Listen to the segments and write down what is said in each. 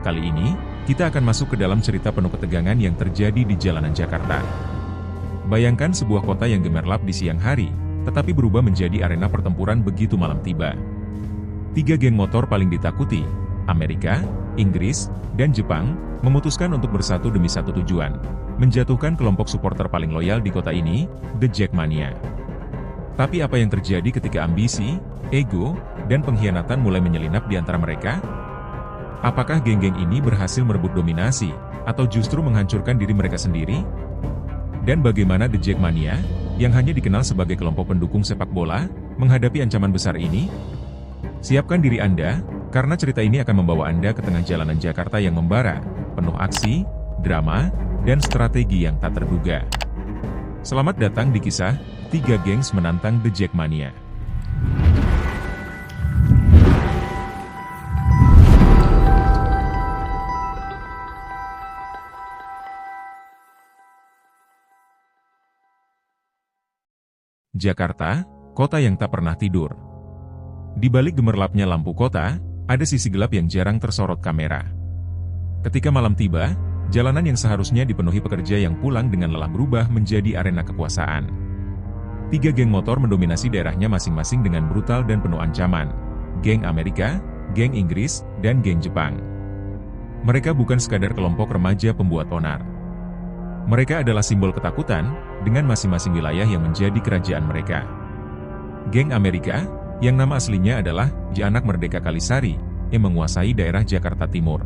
Kali ini, kita akan masuk ke dalam cerita penuh ketegangan yang terjadi di jalanan Jakarta. Bayangkan sebuah kota yang gemerlap di siang hari, tetapi berubah menjadi arena pertempuran begitu malam tiba. 3 geng motor paling ditakuti, Amerika, Inggris, dan Jepang, memutuskan untuk bersatu demi satu tujuan, menjatuhkan kelompok supporter paling loyal di kota ini, The Jackmania. Tapi apa yang terjadi ketika ambisi, ego, dan pengkhianatan mulai menyelinap di antara mereka? Apakah geng-geng ini berhasil merebut dominasi, atau justru menghancurkan diri mereka sendiri? Dan bagaimana The Jackmania, yang hanya dikenal sebagai kelompok pendukung sepak bola, menghadapi ancaman besar ini? Siapkan diri Anda, karena cerita ini akan membawa Anda ke tengah jalanan Jakarta yang membara, penuh aksi, drama, dan strategi yang tak terduga. Selamat datang di kisah 3 gengs menantang The Jackmania. Jakarta, kota yang tak pernah tidur. Di balik gemerlapnya lampu kota, ada sisi gelap yang jarang tersorot kamera. Ketika malam tiba, jalanan yang seharusnya dipenuhi pekerja yang pulang dengan lelah berubah menjadi arena kekuasaan. 3 geng motor mendominasi daerahnya masing-masing dengan brutal dan penuh ancaman. Geng Amerika, geng Inggris, dan geng Jepang. Mereka bukan sekadar kelompok remaja pembuat onar. Mereka adalah simbol ketakutan, dengan masing-masing wilayah yang menjadi kerajaan mereka. Geng Amerika, yang nama aslinya adalah Anak Merdeka Kalisari, yang menguasai daerah Jakarta Timur.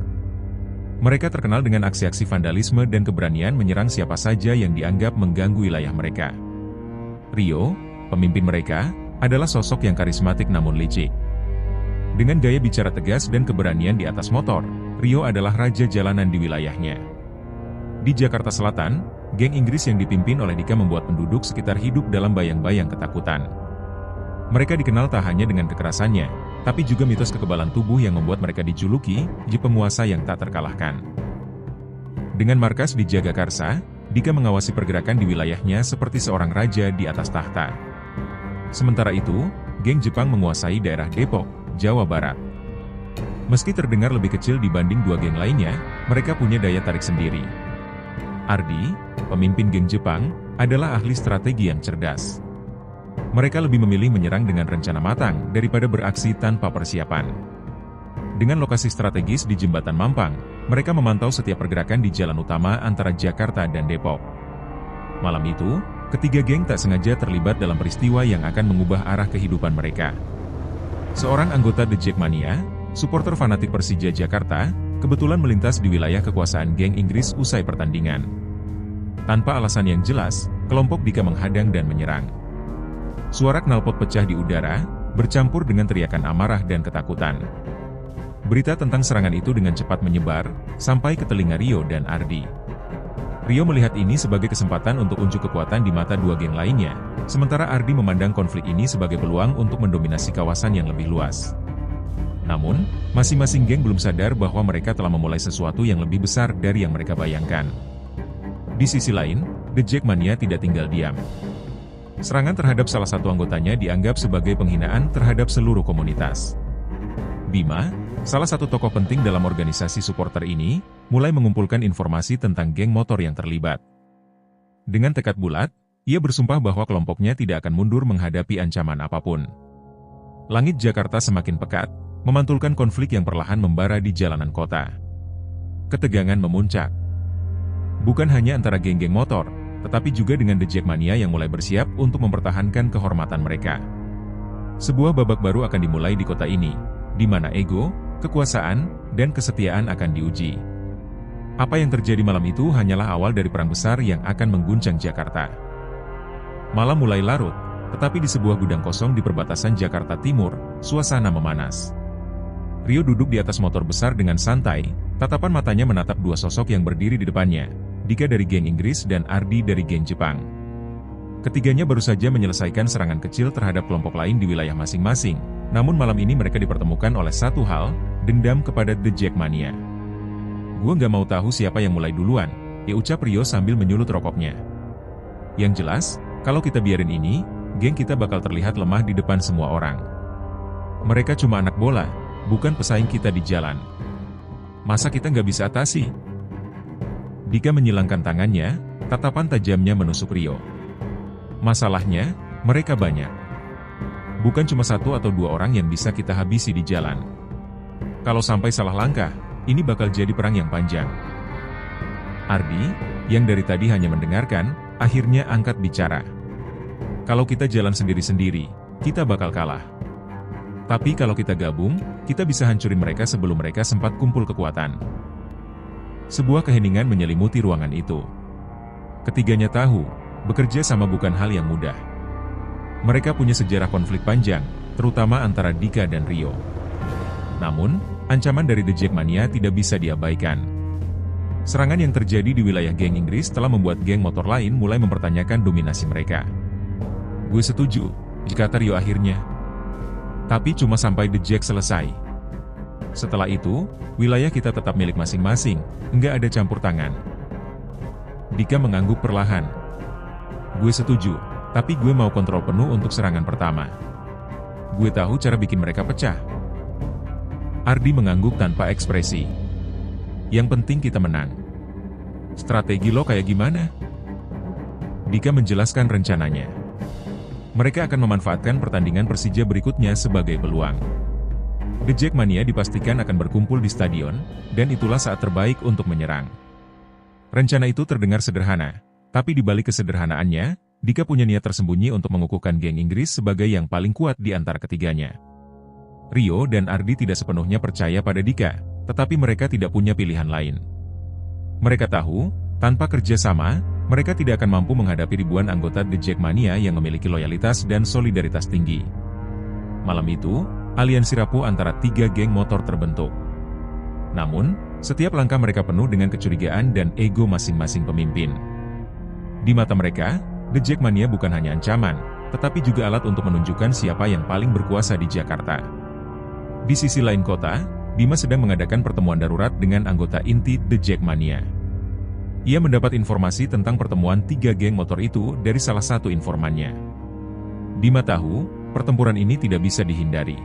Mereka terkenal dengan aksi-aksi vandalisme dan keberanian menyerang siapa saja yang dianggap mengganggu wilayah mereka. Rio, pemimpin mereka, adalah sosok yang karismatik namun licik. Dengan gaya bicara tegas dan keberanian di atas motor, Rio adalah raja jalanan di wilayahnya. Di Jakarta Selatan, geng Inggris yang dipimpin oleh Dika membuat penduduk sekitar hidup dalam bayang-bayang ketakutan. Mereka dikenal tak hanya dengan kekerasannya, tapi juga mitos kekebalan tubuh yang membuat mereka dijuluki penguasa yang tak terkalahkan. Dengan markas di Jagakarsa, Dika mengawasi pergerakan di wilayahnya seperti seorang raja di atas tahta. Sementara itu, geng Jepang menguasai daerah Depok, Jawa Barat. Meski terdengar lebih kecil dibanding 2 geng lainnya, mereka punya daya tarik sendiri. Ardi, pemimpin geng Jepang, adalah ahli strategi yang cerdas. Mereka lebih memilih menyerang dengan rencana matang daripada beraksi tanpa persiapan. Dengan lokasi strategis di Jembatan Mampang, mereka memantau setiap pergerakan di jalan utama antara Jakarta dan Depok. Malam itu, ketiga geng tak sengaja terlibat dalam peristiwa yang akan mengubah arah kehidupan mereka. Seorang anggota The Jackmania, supporter fanatik Persija Jakarta, kebetulan melintas di wilayah kekuasaan geng Inggris usai pertandingan. Tanpa alasan yang jelas, kelompok Dika menghadang dan menyerang. Suara knalpot pecah di udara, bercampur dengan teriakan amarah dan ketakutan. Berita tentang serangan itu dengan cepat menyebar, sampai ke telinga Rio dan Ardi. Rio melihat ini sebagai kesempatan untuk unjuk kekuatan di mata 2 geng lainnya, sementara Ardi memandang konflik ini sebagai peluang untuk mendominasi kawasan yang lebih luas. Namun, masing-masing geng belum sadar bahwa mereka telah memulai sesuatu yang lebih besar dari yang mereka bayangkan. Di sisi lain, The Jackmania tidak tinggal diam. Serangan terhadap salah satu anggotanya dianggap sebagai penghinaan terhadap seluruh komunitas. Bima, salah satu tokoh penting dalam organisasi supporter ini, mulai mengumpulkan informasi tentang geng motor yang terlibat. Dengan tekad bulat, ia bersumpah bahwa kelompoknya tidak akan mundur menghadapi ancaman apapun. Langit Jakarta semakin pekat, memantulkan konflik yang perlahan membara di jalanan kota. Ketegangan memuncak. Bukan hanya antara geng-geng motor, tetapi juga dengan The Jackmania yang mulai bersiap untuk mempertahankan kehormatan mereka. Sebuah babak baru akan dimulai di kota ini, di mana ego, kekuasaan, dan kesetiaan akan diuji. Apa yang terjadi malam itu hanyalah awal dari perang besar yang akan mengguncang Jakarta. Malam mulai larut, tetapi di sebuah gudang kosong di perbatasan Jakarta Timur, suasana memanas. Rio duduk di atas motor besar dengan santai, tatapan matanya menatap 2 sosok yang berdiri di depannya, Dika dari geng Inggris dan Ardi dari geng Jepang. Ketiganya baru saja menyelesaikan serangan kecil terhadap kelompok lain di wilayah masing-masing, namun malam ini mereka dipertemukan oleh satu hal, dendam kepada The Jackmania. "Gua nggak mau tahu siapa yang mulai duluan," ucap Rio sambil menyulut rokoknya. "Yang jelas, kalau kita biarin ini, geng kita bakal terlihat lemah di depan semua orang. Mereka cuma anak bola, bukan pesaing kita di jalan." Masa kita nggak bisa atasi? Dika menyilangkan tangannya, tatapan tajamnya menusuk Rio. Masalahnya, mereka banyak. Bukan cuma satu atau dua orang yang bisa kita habisi di jalan. Kalau sampai salah langkah, ini bakal jadi perang yang panjang. Ardi, yang dari tadi hanya mendengarkan, akhirnya angkat bicara. Kalau kita jalan sendiri-sendiri, kita bakal kalah. Tapi kalau kita gabung, kita bisa hancurin mereka sebelum mereka sempat kumpul kekuatan. Sebuah keheningan menyelimuti ruangan itu. Ketiganya tahu, bekerja sama bukan hal yang mudah. Mereka punya sejarah konflik panjang, terutama antara Dika dan Rio. Namun, ancaman dari The Jackmania tidak bisa diabaikan. Serangan yang terjadi di wilayah geng Inggris telah membuat geng motor lain mulai mempertanyakan dominasi mereka. Gue setuju, jika Rio akhirnya. Tapi cuma sampai The Jack selesai. Setelah itu, wilayah kita tetap milik masing-masing, nggak ada campur tangan. Dika mengangguk perlahan. Gue setuju, tapi gue mau kontrol penuh untuk serangan pertama. Gue tahu cara bikin mereka pecah. Ardi mengangguk tanpa ekspresi. Yang penting kita menang. Strategi lo kayak gimana? Dika menjelaskan rencananya. Mereka akan memanfaatkan pertandingan Persija berikutnya sebagai peluang. The Jackmania dipastikan akan berkumpul di stadion, dan itulah saat terbaik untuk menyerang. Rencana itu terdengar sederhana, tapi di balik kesederhanaannya, Dika punya niat tersembunyi untuk mengukuhkan geng Inggris sebagai yang paling kuat di antara ketiganya. Rio dan Ardi tidak sepenuhnya percaya pada Dika, tetapi mereka tidak punya pilihan lain. Mereka tahu, tanpa kerja sama, mereka tidak akan mampu menghadapi ribuan anggota The Jackmania yang memiliki loyalitas dan solidaritas tinggi. Malam itu, aliansi rapuh antara tiga geng motor terbentuk. Namun, setiap langkah mereka penuh dengan kecurigaan dan ego masing-masing pemimpin. Di mata mereka, The Jackmania bukan hanya ancaman, tetapi juga alat untuk menunjukkan siapa yang paling berkuasa di Jakarta. Di sisi lain kota, Bima sedang mengadakan pertemuan darurat dengan anggota inti The Jackmania. Ia mendapat informasi tentang pertemuan tiga geng motor itu dari salah satu informannya. Bima tahu, pertempuran ini tidak bisa dihindari.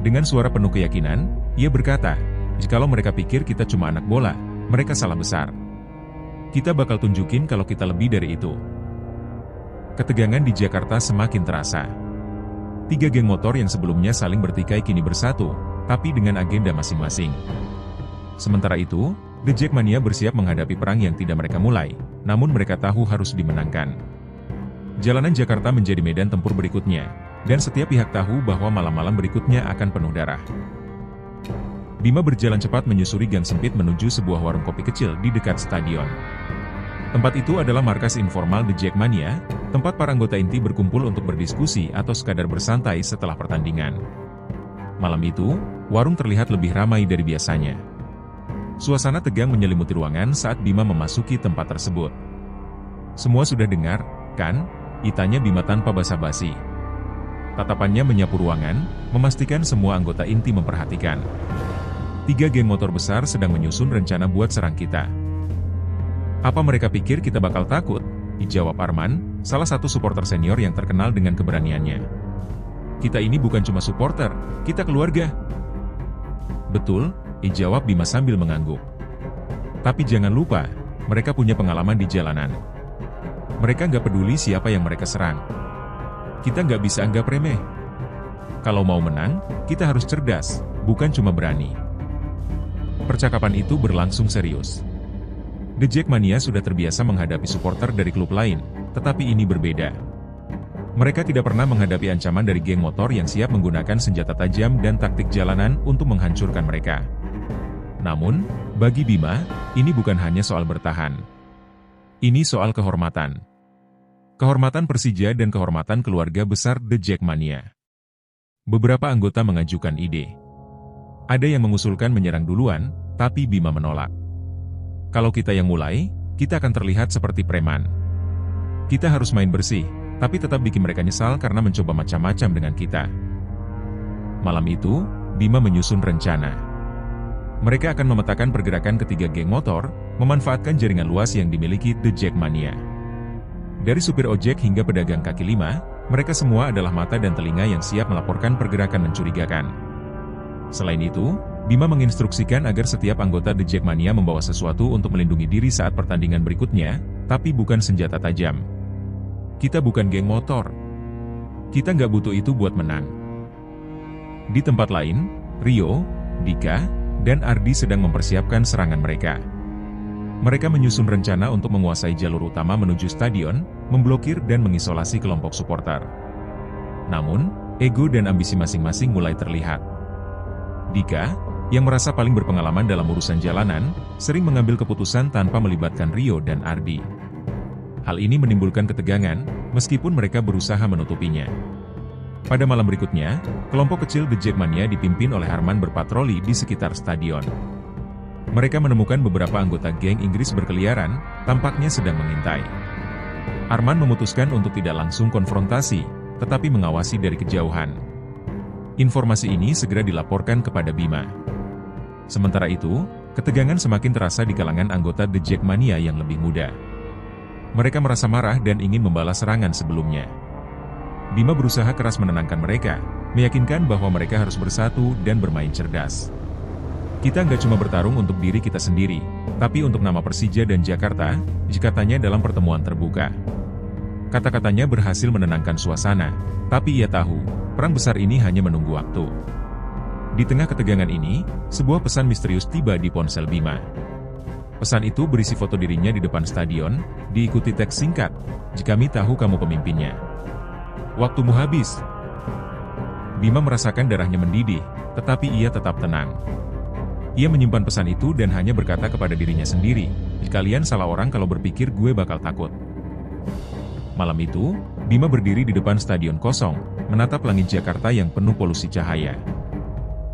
Dengan suara penuh keyakinan, ia berkata, jikalau mereka pikir kita cuma anak bola, mereka salah besar. Kita bakal tunjukin kalau kita lebih dari itu. Ketegangan di Jakarta semakin terasa. Tiga geng motor yang sebelumnya saling bertikai kini bersatu, tapi dengan agenda masing-masing. Sementara itu, The Jackmania bersiap menghadapi perang yang tidak mereka mulai, namun mereka tahu harus dimenangkan. Jalanan Jakarta menjadi medan tempur berikutnya, dan setiap pihak tahu bahwa malam-malam berikutnya akan penuh darah. Bima berjalan cepat menyusuri gang sempit menuju sebuah warung kopi kecil di dekat stadion. Tempat itu adalah markas informal The Jackmania, tempat para anggota inti berkumpul untuk berdiskusi atau sekadar bersantai setelah pertandingan. Malam itu, warung terlihat lebih ramai dari biasanya. Suasana tegang menyelimuti ruangan saat Bima memasuki tempat tersebut. Semua sudah dengar, kan? Itanya Bima tanpa basa-basi. Tatapannya menyapu ruangan, memastikan semua anggota inti memperhatikan. Tiga geng motor besar sedang menyusun rencana buat serang kita. Apa mereka pikir kita bakal takut? Jawab Arman, salah satu supporter senior yang terkenal dengan keberaniannya. Kita ini bukan cuma supporter, kita keluarga. Betul, jawab Bima sambil mengangguk. Tapi jangan lupa, mereka punya pengalaman di jalanan. Mereka nggak peduli siapa yang mereka serang. Kita nggak bisa anggap remeh. Kalau mau menang, kita harus cerdas, bukan cuma berani. Percakapan itu berlangsung serius. The Jackmania sudah terbiasa menghadapi supporter dari klub lain, tetapi ini berbeda. Mereka tidak pernah menghadapi ancaman dari geng motor yang siap menggunakan senjata tajam dan taktik jalanan untuk menghancurkan mereka. Namun, bagi Bima, ini bukan hanya soal bertahan. Ini soal kehormatan. Kehormatan Persija dan kehormatan keluarga besar The Jackmania. Beberapa anggota mengajukan ide. Ada yang mengusulkan menyerang duluan, tapi Bima menolak. Kalau kita yang mulai, kita akan terlihat seperti preman. Kita harus main bersih, tapi tetap bikin mereka nyesal karena mencoba macam-macam dengan kita. Malam itu, Bima menyusun rencana. Mereka akan memetakan pergerakan ketiga geng motor, memanfaatkan jaringan luas yang dimiliki The Jackmania. Dari supir ojek hingga pedagang kaki lima, mereka semua adalah mata dan telinga yang siap melaporkan pergerakan mencurigakan. Selain itu, Bima menginstruksikan agar setiap anggota The Jackmania membawa sesuatu untuk melindungi diri saat pertandingan berikutnya, tapi bukan senjata tajam. Kita bukan geng motor. Kita nggak butuh itu buat menang. Di tempat lain, Rio, Dika, dan Ardi sedang mempersiapkan serangan mereka. Mereka menyusun rencana untuk menguasai jalur utama menuju stadion, memblokir dan mengisolasi kelompok supporter. Namun, ego dan ambisi masing-masing mulai terlihat. Dika, yang merasa paling berpengalaman dalam urusan jalanan, sering mengambil keputusan tanpa melibatkan Rio dan Ardi. Hal ini menimbulkan ketegangan, meskipun mereka berusaha menutupinya. Pada malam berikutnya, kelompok kecil The Jackmania dipimpin oleh Arman berpatroli di sekitar stadion. Mereka menemukan beberapa anggota geng Inggris berkeliaran, tampaknya sedang mengintai. Arman memutuskan untuk tidak langsung konfrontasi, tetapi mengawasi dari kejauhan. Informasi ini segera dilaporkan kepada Bima. Sementara itu, ketegangan semakin terasa di kalangan anggota The Jackmania yang lebih muda. Mereka merasa marah dan ingin membalas serangan sebelumnya. Bima berusaha keras menenangkan mereka, meyakinkan bahwa mereka harus bersatu dan bermain cerdas. Kita nggak cuma bertarung untuk diri kita sendiri, tapi untuk nama Persija dan Jakarta, katanya dalam pertemuan terbuka. Kata-katanya berhasil menenangkan suasana, tapi ia tahu, perang besar ini hanya menunggu waktu. Di tengah ketegangan ini, sebuah pesan misterius tiba di ponsel Bima. Pesan itu berisi foto dirinya di depan stadion, diikuti teks singkat, "Jika kami tahu kamu pemimpinnya. Waktumu habis." Bima merasakan darahnya mendidih, tetapi ia tetap tenang. Ia menyimpan pesan itu dan hanya berkata kepada dirinya sendiri, "Kalian salah orang kalau berpikir gue bakal takut." Malam itu, Bima berdiri di depan stadion kosong, menatap langit Jakarta yang penuh polusi cahaya.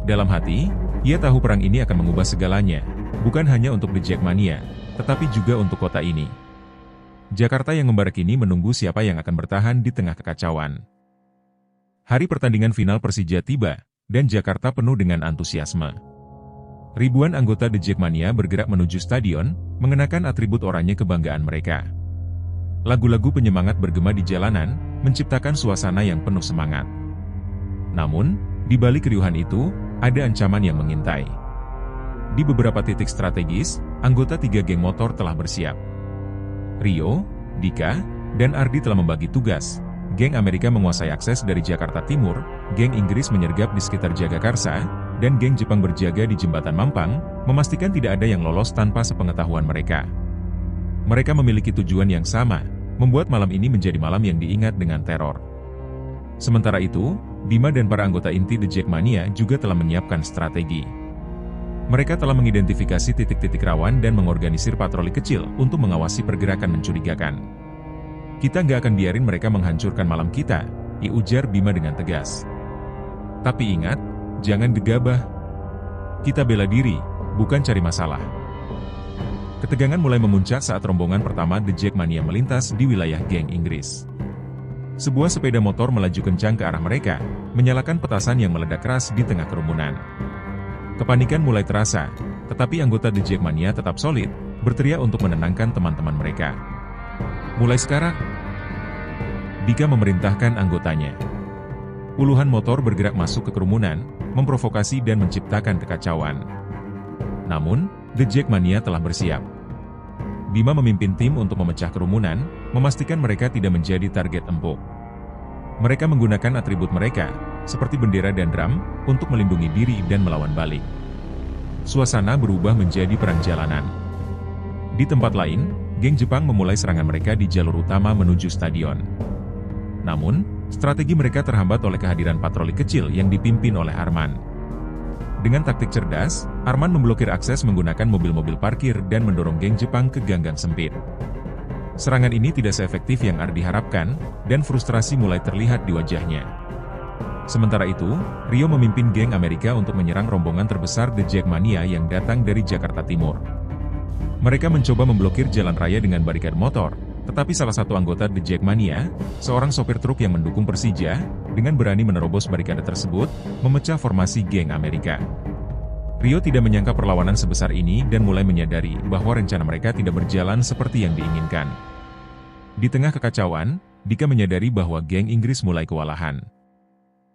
Dalam hati, ia tahu perang ini akan mengubah segalanya, bukan hanya untuk The Jackmania, tetapi juga untuk kota ini. Jakarta yang membara kini menunggu siapa yang akan bertahan di tengah kekacauan. Hari pertandingan final Persija tiba, dan Jakarta penuh dengan antusiasme. Ribuan anggota The Jackmania bergerak menuju stadion, mengenakan atribut oranye kebanggaan mereka. Lagu-lagu penyemangat bergema di jalanan, menciptakan suasana yang penuh semangat. Namun, di balik keriuhan itu, ada ancaman yang mengintai. Di beberapa titik strategis, anggota 3 geng motor telah bersiap. Rio, Dika, dan Ardi telah membagi tugas. Geng Amerika menguasai akses dari Jakarta Timur, geng Inggris menyergap di sekitar Jagakarsa, dan geng Jepang berjaga di Jembatan Mampang, memastikan tidak ada yang lolos tanpa sepengetahuan mereka. Mereka memiliki tujuan yang sama, membuat malam ini menjadi malam yang diingat dengan teror. Sementara itu, Bima dan para anggota inti The Jackmania juga telah menyiapkan strategi. Mereka telah mengidentifikasi titik-titik rawan dan mengorganisir patroli kecil untuk mengawasi pergerakan mencurigakan. "Kita nggak akan biarin mereka menghancurkan malam kita," ujar Bima dengan tegas. "Tapi ingat, jangan gegabah. Kita bela diri, bukan cari masalah." Ketegangan mulai memuncak saat rombongan pertama The Jackmania melintas di wilayah geng Inggris. Sebuah sepeda motor melaju kencang ke arah mereka, menyalakan petasan yang meledak keras di tengah kerumunan. Kepanikan mulai terasa, tetapi anggota The Jackmania tetap solid, berteriak untuk menenangkan teman-teman mereka. "Mulai sekarang," Dika memerintahkan anggotanya. Puluhan motor bergerak masuk ke kerumunan, memprovokasi dan menciptakan kekacauan. Namun, The Jackmania telah bersiap. Bima memimpin tim untuk memecah kerumunan, memastikan mereka tidak menjadi target empuk. Mereka menggunakan atribut mereka, seperti bendera dan drum, untuk melindungi diri dan melawan balik. Suasana berubah menjadi perang jalanan. Di tempat lain, geng Jepang memulai serangan mereka di jalur utama menuju stadion. Namun, strategi mereka terhambat oleh kehadiran patroli kecil yang dipimpin oleh Arman. Dengan taktik cerdas, Arman memblokir akses menggunakan mobil-mobil parkir dan mendorong geng Jepang ke ganggang sempit. Serangan ini tidak seefektif yang Ardi harapkan, dan frustrasi mulai terlihat di wajahnya. Sementara itu, Rio memimpin geng Amerika untuk menyerang rombongan terbesar The Jackmania yang datang dari Jakarta Timur. Mereka mencoba memblokir jalan raya dengan barikade motor, tetapi salah satu anggota The Jackmania, seorang sopir truk yang mendukung Persija, dengan berani menerobos barikade tersebut, memecah formasi geng Amerika. Rio tidak menyangka perlawanan sebesar ini dan mulai menyadari bahwa rencana mereka tidak berjalan seperti yang diinginkan. Di tengah kekacauan, Dika menyadari bahwa geng Inggris mulai kewalahan.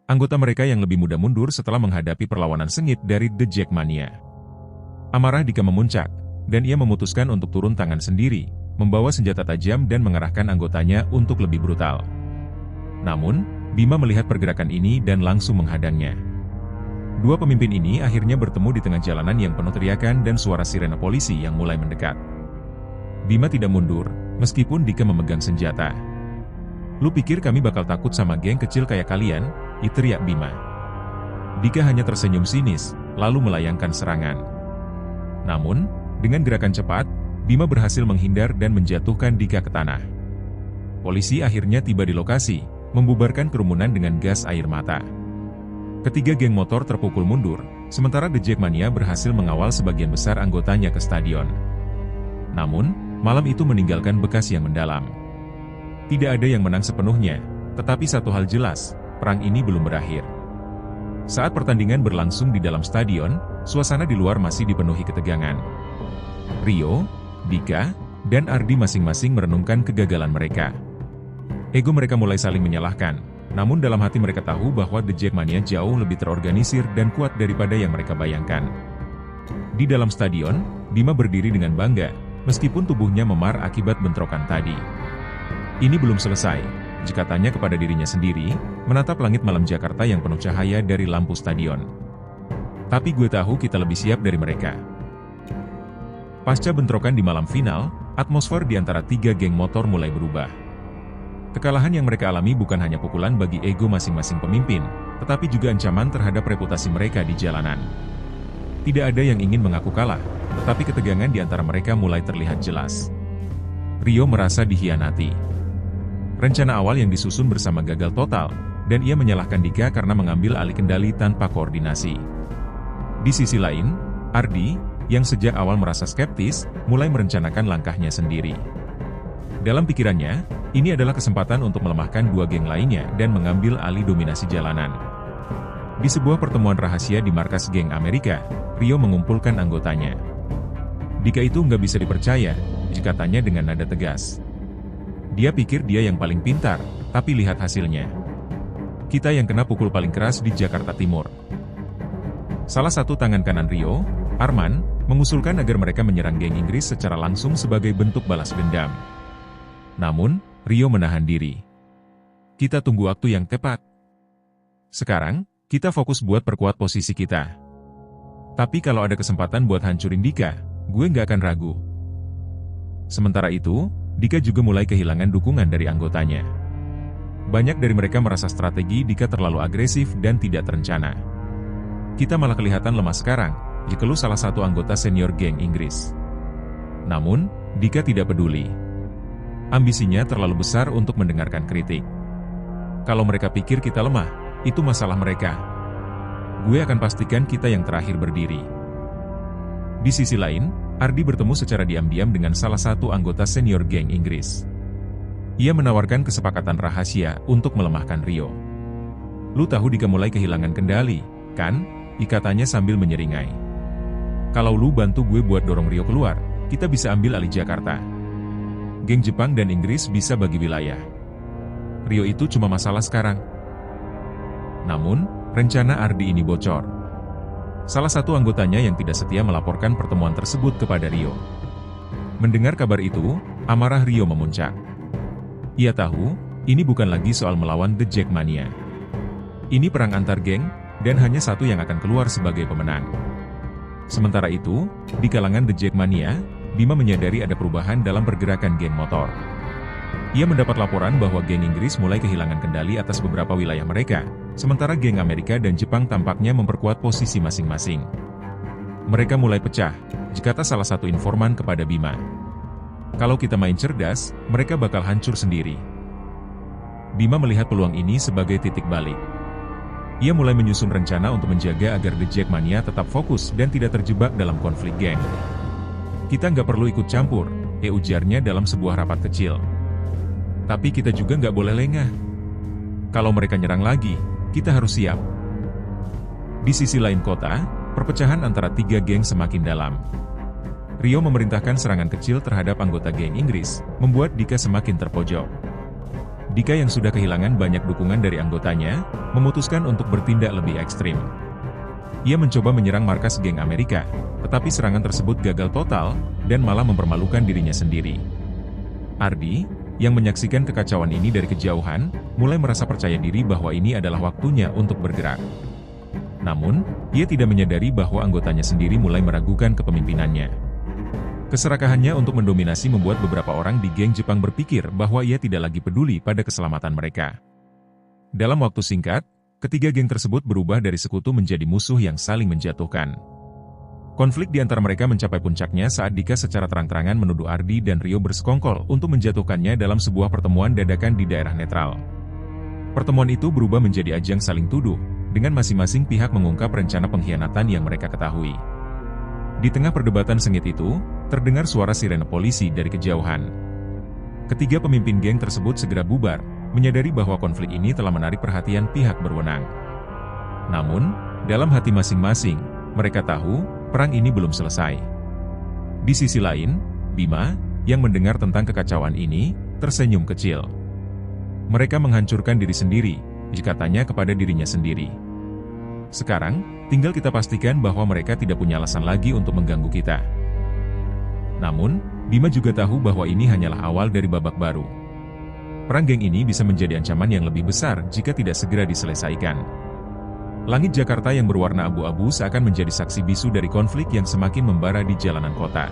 Anggota mereka yang lebih muda mundur setelah menghadapi perlawanan sengit dari The Jackmania. Amarah Dika memuncak, dan ia memutuskan untuk turun tangan sendiri, membawa senjata tajam dan mengerahkan anggotanya untuk lebih brutal. Namun, Bima melihat pergerakan ini dan langsung menghadangnya. Dua pemimpin ini akhirnya bertemu di tengah jalanan yang penuh teriakan dan suara sirene polisi yang mulai mendekat. Bima tidak mundur, meskipun Dika memegang senjata. "Lu pikir kami bakal takut sama geng kecil kayak kalian?" teriak Bima. Dika hanya tersenyum sinis, lalu melayangkan serangan. Namun, dengan gerakan cepat, Bima berhasil menghindar dan menjatuhkan Dika ke tanah. Polisi akhirnya tiba di lokasi, membubarkan kerumunan dengan gas air mata. Ketiga geng motor terpukul mundur, sementara The Jackmania berhasil mengawal sebagian besar anggotanya ke stadion. Namun, malam itu meninggalkan bekas yang mendalam. Tidak ada yang menang sepenuhnya, tetapi satu hal jelas, perang ini belum berakhir. Saat pertandingan berlangsung di dalam stadion, suasana di luar masih dipenuhi ketegangan. Rio, Dika, dan Ardi masing-masing merenungkan kegagalan mereka. Ego mereka mulai saling menyalahkan, namun dalam hati mereka tahu bahwa The Jackmania jauh lebih terorganisir dan kuat daripada yang mereka bayangkan. Di dalam stadion, Bima berdiri dengan bangga, meskipun tubuhnya memar akibat bentrokan tadi. Ini belum selesai, katanya kepada dirinya sendiri, menatap langit malam Jakarta yang penuh cahaya dari lampu stadion. Tapi gue tahu kita lebih siap dari mereka. Pasca bentrokan di malam final, atmosfer di antara tiga geng motor mulai berubah. Kekalahan yang mereka alami bukan hanya pukulan bagi ego masing-masing pemimpin, tetapi juga ancaman terhadap reputasi mereka di jalanan. Tidak ada yang ingin mengaku kalah, tetapi ketegangan di antara mereka mulai terlihat jelas. Rio merasa dikhianati. Rencana awal yang disusun bersama gagal total, dan ia menyalahkan Dika karena mengambil alih kendali tanpa koordinasi. Di sisi lain, Ardi, yang sejak awal merasa skeptis, mulai merencanakan langkahnya sendiri. Dalam pikirannya, ini adalah kesempatan untuk melemahkan dua geng lainnya dan mengambil alih dominasi jalanan. Di sebuah pertemuan rahasia di markas geng Amerika, Rio mengumpulkan anggotanya. Dika itu nggak bisa dipercaya, katanya dengan nada tegas. Dia pikir dia yang paling pintar, tapi lihat hasilnya. Kita yang kena pukul paling keras di Jakarta Timur. Salah satu tangan kanan Rio, Arman, mengusulkan agar mereka menyerang geng Inggris secara langsung sebagai bentuk balas dendam. Namun, Rio menahan diri. Kita tunggu waktu yang tepat. Sekarang, kita fokus buat perkuat posisi kita. Tapi kalau ada kesempatan buat hancurin Dika, gue nggak akan ragu. Sementara itu, Dika juga mulai kehilangan dukungan dari anggotanya. Banyak dari mereka merasa strategi Dika terlalu agresif dan tidak terencana. Kita malah kelihatan lemah sekarang, dikeluh salah satu anggota senior geng Inggris. Namun, Dika tidak peduli. Ambisinya terlalu besar untuk mendengarkan kritik. Kalau mereka pikir kita lemah, itu masalah mereka. Gue akan pastikan kita yang terakhir berdiri. Di sisi lain, Ardi bertemu secara diam-diam dengan salah satu anggota senior geng Inggris. Ia menawarkan kesepakatan rahasia untuk melemahkan Rio. Lu tahu Dika mulai kehilangan kendali, kan? Katanya sambil menyeringai. Kalau lu bantu gue buat dorong Rio keluar, kita bisa ambil alih Jakarta. Geng Jepang dan Inggris bisa bagi wilayah. Rio itu cuma masalah sekarang. Namun, rencana Ardi ini bocor. Salah satu anggotanya yang tidak setia melaporkan pertemuan tersebut kepada Rio. Mendengar kabar itu, amarah Rio memuncak. Ia tahu, ini bukan lagi soal melawan The Jackmania. Ini perang antar geng, dan hanya satu yang akan keluar sebagai pemenang. Sementara itu, di kalangan The Jackmania, Bima menyadari ada perubahan dalam pergerakan geng motor. Ia mendapat laporan bahwa geng Inggris mulai kehilangan kendali atas beberapa wilayah mereka, sementara geng Amerika dan Jepang tampaknya memperkuat posisi masing-masing. Mereka mulai pecah, kata salah satu informan kepada Bima. Kalau kita main cerdas, mereka bakal hancur sendiri. Bima melihat peluang ini sebagai titik balik. Ia mulai menyusun rencana untuk menjaga agar The Jackmania tetap fokus dan tidak terjebak dalam konflik geng. Kita nggak perlu ikut campur, ujarnya dalam sebuah rapat kecil. Tapi kita juga nggak boleh lengah. Kalau mereka nyerang lagi, kita harus siap. Di sisi lain kota, perpecahan antara tiga geng semakin dalam. Rio memerintahkan serangan kecil terhadap anggota geng Inggris, membuat Dika semakin terpojok. Dika yang sudah kehilangan banyak dukungan dari anggotanya, memutuskan untuk bertindak lebih ekstrim. Ia mencoba menyerang markas geng Amerika, tetapi serangan tersebut gagal total, dan malah mempermalukan dirinya sendiri. Ardi, yang menyaksikan kekacauan ini dari kejauhan, mulai merasa percaya diri bahwa ini adalah waktunya untuk bergerak. Namun, ia tidak menyadari bahwa anggotanya sendiri mulai meragukan kepemimpinannya. Keserakahannya untuk mendominasi membuat beberapa orang di geng Jepang berpikir bahwa ia tidak lagi peduli pada keselamatan mereka. Dalam waktu singkat, ketiga geng tersebut berubah dari sekutu menjadi musuh yang saling menjatuhkan. Konflik di antara mereka mencapai puncaknya saat Dika secara terang-terangan menuduh Ardi dan Rio bersekongkol untuk menjatuhkannya dalam sebuah pertemuan dadakan di daerah netral. Pertemuan itu berubah menjadi ajang saling tuduh, dengan masing-masing pihak mengungkap rencana pengkhianatan yang mereka ketahui. Di tengah perdebatan sengit itu, terdengar suara sirene polisi dari kejauhan. Ketiga pemimpin geng tersebut segera bubar, menyadari bahwa konflik ini telah menarik perhatian pihak berwenang. Namun, dalam hati masing-masing, mereka tahu, perang ini belum selesai. Di sisi lain, Bima, yang mendengar tentang kekacauan ini, tersenyum kecil. Mereka menghancurkan diri sendiri, katanya kepada dirinya sendiri. Sekarang, tinggal kita pastikan bahwa mereka tidak punya alasan lagi untuk mengganggu kita. Namun, Bima juga tahu bahwa ini hanyalah awal dari babak baru. Perang geng ini bisa menjadi ancaman yang lebih besar jika tidak segera diselesaikan. Langit Jakarta yang berwarna abu-abu seakan menjadi saksi bisu dari konflik yang semakin membara di jalanan kota.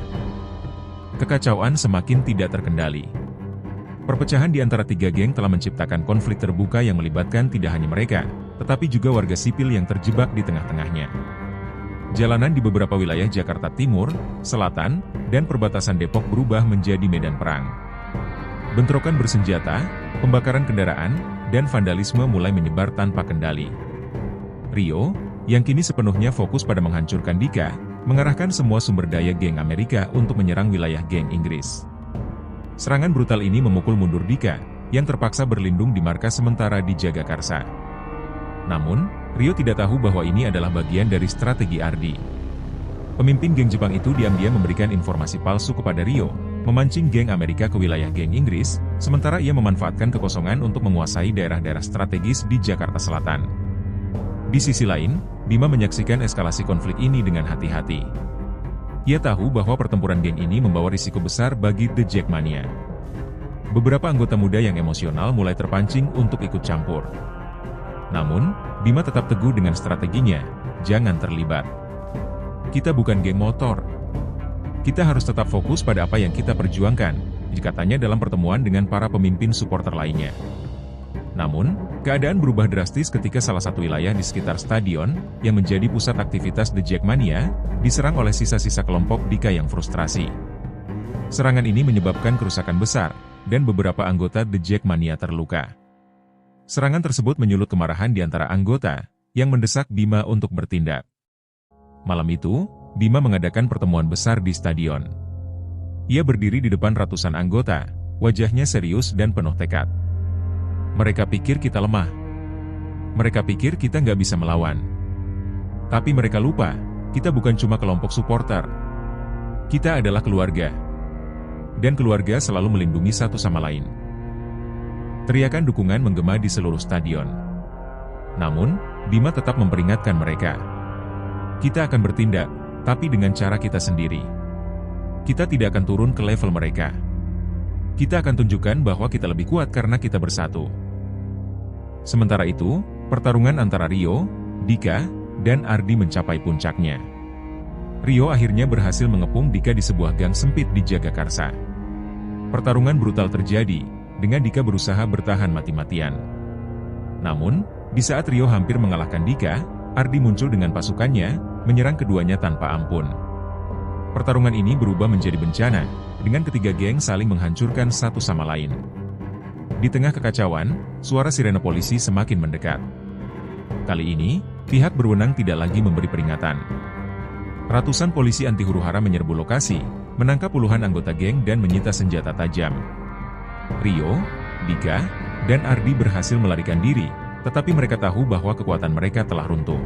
Kekacauan semakin tidak terkendali. Perpecahan di antara tiga geng telah menciptakan konflik terbuka yang melibatkan tidak hanya mereka, tetapi juga warga sipil yang terjebak di tengah-tengahnya. Jalanan di beberapa wilayah Jakarta Timur, Selatan, dan perbatasan Depok berubah menjadi medan perang. Bentrokan bersenjata, pembakaran kendaraan, dan vandalisme mulai menyebar tanpa kendali. Rio, yang kini sepenuhnya fokus pada menghancurkan Dika, mengarahkan semua sumber daya geng Amerika untuk menyerang wilayah geng Inggris. Serangan brutal ini memukul mundur Dika, yang terpaksa berlindung di markas sementara di Jagakarsa. Namun, Rio tidak tahu bahwa ini adalah bagian dari strategi Ardi. Pemimpin geng Jepang itu diam-diam memberikan informasi palsu kepada Rio, memancing geng Amerika ke wilayah geng Inggris, sementara ia memanfaatkan kekosongan untuk menguasai daerah-daerah strategis di Jakarta Selatan. Di sisi lain, Bima menyaksikan eskalasi konflik ini dengan hati-hati. Ia tahu bahwa pertempuran geng ini membawa risiko besar bagi The Jackmania. Beberapa anggota muda yang emosional mulai terpancing untuk ikut campur. Namun, Bima tetap teguh dengan strateginya, jangan terlibat. Kita bukan geng motor. Kita harus tetap fokus pada apa yang kita perjuangkan, katanya dalam pertemuan dengan para pemimpin supporter lainnya. Namun, keadaan berubah drastis ketika salah satu wilayah di sekitar stadion, yang menjadi pusat aktivitas The Jackmania, diserang oleh sisa-sisa kelompok Dika yang frustrasi. Serangan ini menyebabkan kerusakan besar, dan beberapa anggota The Jackmania terluka. Serangan tersebut menyulut kemarahan di antara anggota, yang mendesak Bima untuk bertindak. Malam itu, Bima mengadakan pertemuan besar di stadion. Ia berdiri di depan ratusan anggota, wajahnya serius dan penuh tekad. Mereka pikir kita lemah. Mereka pikir kita nggak bisa melawan. Tapi mereka lupa, kita bukan cuma kelompok supporter. Kita adalah keluarga. Dan keluarga selalu melindungi satu sama lain. Teriakan dukungan menggema di seluruh stadion. Namun, Bima tetap memperingatkan mereka. Kita akan bertindak, tapi dengan cara kita sendiri. Kita tidak akan turun ke level mereka. Kita akan tunjukkan bahwa kita lebih kuat karena kita bersatu. Sementara itu, pertarungan antara Rio, Dika, dan Ardi mencapai puncaknya. Rio akhirnya berhasil mengepung Dika di sebuah gang sempit di Jagakarsa. Pertarungan brutal terjadi, dengan Dika berusaha bertahan mati-matian. Namun, di saat Rio hampir mengalahkan Dika, Ardi muncul dengan pasukannya, menyerang keduanya tanpa ampun. Pertarungan ini berubah menjadi bencana, dengan ketiga geng saling menghancurkan satu sama lain. Di tengah kekacauan, suara sirene polisi semakin mendekat. Kali ini, pihak berwenang tidak lagi memberi peringatan. Ratusan polisi anti huru-hara menyerbu lokasi, menangkap puluhan anggota geng dan menyita senjata tajam. Rio, Dika, dan Ardi berhasil melarikan diri, tetapi mereka tahu bahwa kekuatan mereka telah runtuh.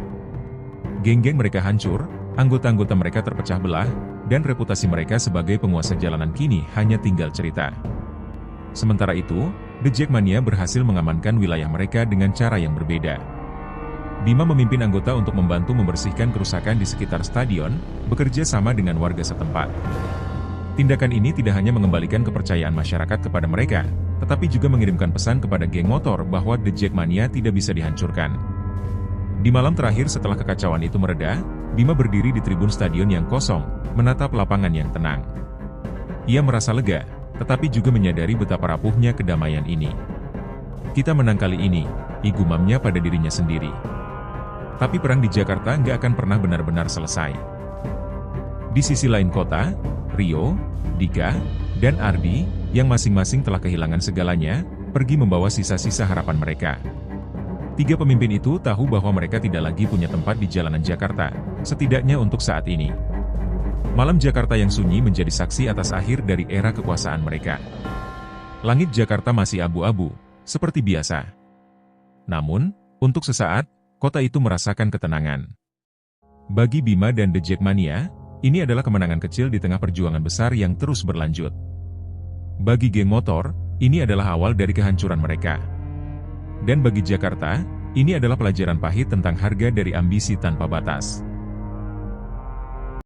Geng-geng mereka hancur, anggota-anggota mereka terpecah belah, dan reputasi mereka sebagai penguasa jalanan kini hanya tinggal cerita. Sementara itu, The Jackmania berhasil mengamankan wilayah mereka dengan cara yang berbeda. Bima memimpin anggota untuk membantu membersihkan kerusakan di sekitar stadion, bekerja sama dengan warga setempat. Tindakan ini tidak hanya mengembalikan kepercayaan masyarakat kepada mereka, tetapi juga mengirimkan pesan kepada geng motor bahwa The Jackmania tidak bisa dihancurkan. Di malam terakhir setelah kekacauan itu mereda, Bima berdiri di tribun stadion yang kosong, menatap lapangan yang tenang. Ia merasa lega, tetapi juga menyadari betapa rapuhnya kedamaian ini. Kita menang kali ini, gumamnya pada dirinya sendiri. Tapi perang di Jakarta nggak akan pernah benar-benar selesai. Di sisi lain kota, Rio, Dika, dan Ardi, yang masing-masing telah kehilangan segalanya, pergi membawa sisa-sisa harapan mereka. Tiga pemimpin itu tahu bahwa mereka tidak lagi punya tempat di jalanan Jakarta, setidaknya untuk saat ini. Malam Jakarta yang sunyi menjadi saksi atas akhir dari era kekuasaan mereka. Langit Jakarta masih abu-abu, seperti biasa. Namun, untuk sesaat, kota itu merasakan ketenangan. Bagi Bima dan The Jackmania, ini adalah kemenangan kecil di tengah perjuangan besar yang terus berlanjut. Bagi geng motor, ini adalah awal dari kehancuran mereka. Dan bagi Jakarta, ini adalah pelajaran pahit tentang harga dari ambisi tanpa batas.